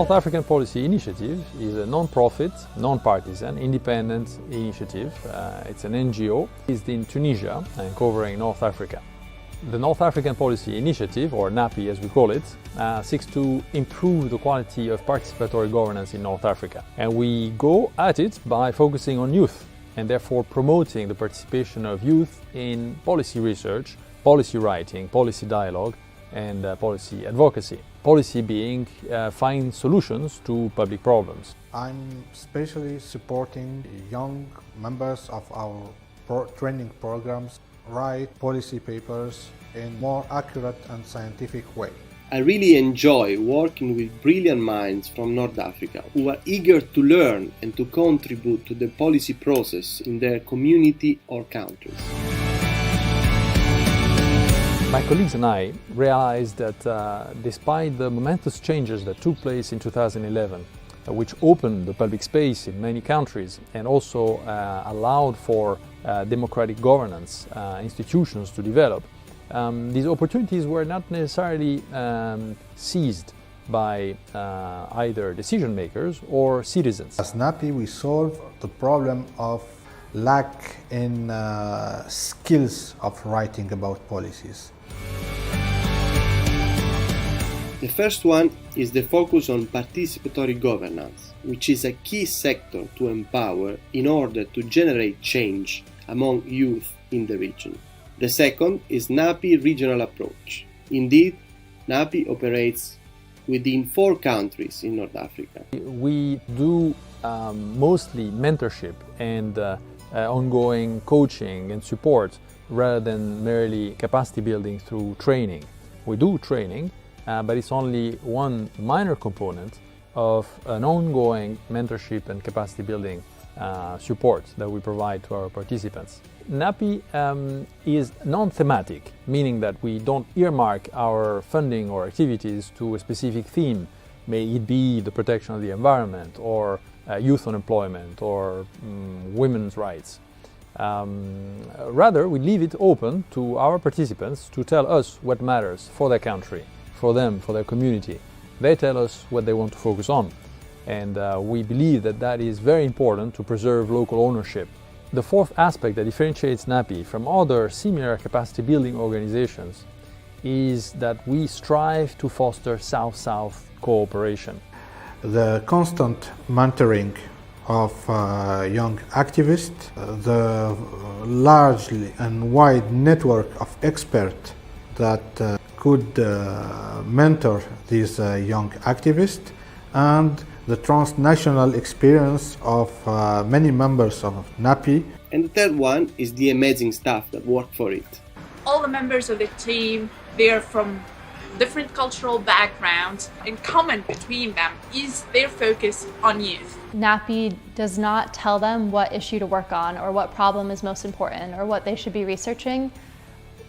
North African Policy Initiative is a non-profit, non-partisan, independent initiative. It's an NGO based in Tunisia and covering North Africa. The North African Policy Initiative, or NAPI as we call it, seeks to improve the quality of participatory governance in North Africa. And we go at it by focusing on youth and therefore promoting the participation of youth in policy research, policy writing, policy dialogue, and policy advocacy. Policy being find solutions to public problems. I'm especially supporting young members of our training programs write policy papers in more accurate and scientific way. I really enjoy working with brilliant minds from North Africa who are eager to learn and to contribute to the policy process in their community or countries. My colleagues and I realized that despite the momentous changes that took place in 2011, which opened the public space in many countries and also allowed for democratic governance institutions to develop, these opportunities were not necessarily seized by either decision makers or citizens. As NAPI, we solve the problem of lack in skills of writing about policies. The first one is the focus on participatory governance, which is a key sector to empower in order to generate change among youth in the region. The second is NAPI regional approach. Indeed, NAPI operates within 4 countries in North Africa. We do mostly mentorship and ongoing coaching and support rather than merely capacity building through training. We do training, but it's only one minor component of an ongoing mentorship and capacity building support that we provide to our participants. NAPI is non-thematic, meaning that we don't earmark our funding or activities to a specific theme, may it be the protection of the environment or youth unemployment or women's rights. Rather, we leave it open to our participants to tell us what matters for their country, for them, for their community. They tell us what they want to focus on. And we believe that that is very important to preserve local ownership. The fourth aspect that differentiates NAPI from other similar capacity building organizations is that we strive to foster South-South cooperation. The constant mentoring of young activists, the large and wide network of experts that could mentor these young activists, and the transnational experience of many members of NAPI. And the third one is the amazing staff that work for it. All the members of the team, they are from different cultural backgrounds, and common between them is their focus on youth. NAPI does not tell them what issue to work on or what problem is most important or what they should be researching.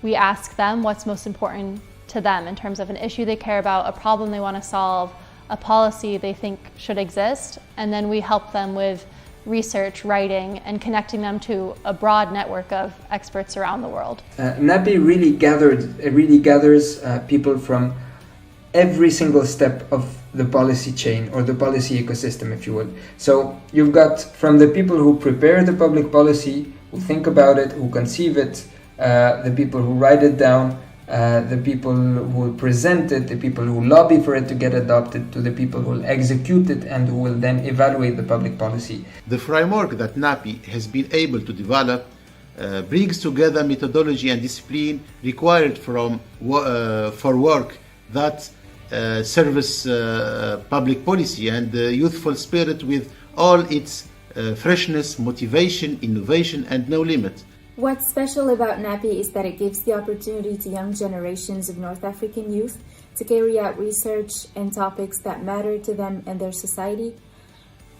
We ask them what's most important to them in terms of an issue they care about, a problem they want to solve, a policy they think should exist, and then we help them with research, writing, and connecting them to a broad network of experts around the world. NAPI really gathers people from every single step of the policy chain or the policy ecosystem, if you would. So you've got from the people who prepare the public policy, who think about it, who conceive it, the people who write it down, the people who will present it, the people who lobby for it to get adopted, to the people who will execute it and who will then evaluate the public policy. The framework that NAPI has been able to develop brings together methodology and discipline required for work that serves public policy and youthful spirit with all its freshness, motivation, innovation and no limit. What's special about NAPI is that it gives the opportunity to young generations of North African youth to carry out research and topics that matter to them and their society,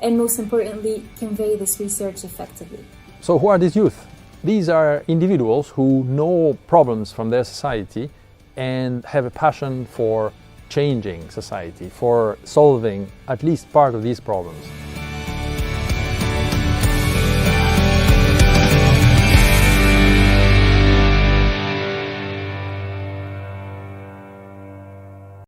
and most importantly, convey this research effectively. So who are these youth? These are individuals who know problems from their society and have a passion for changing society, for solving at least part of these problems.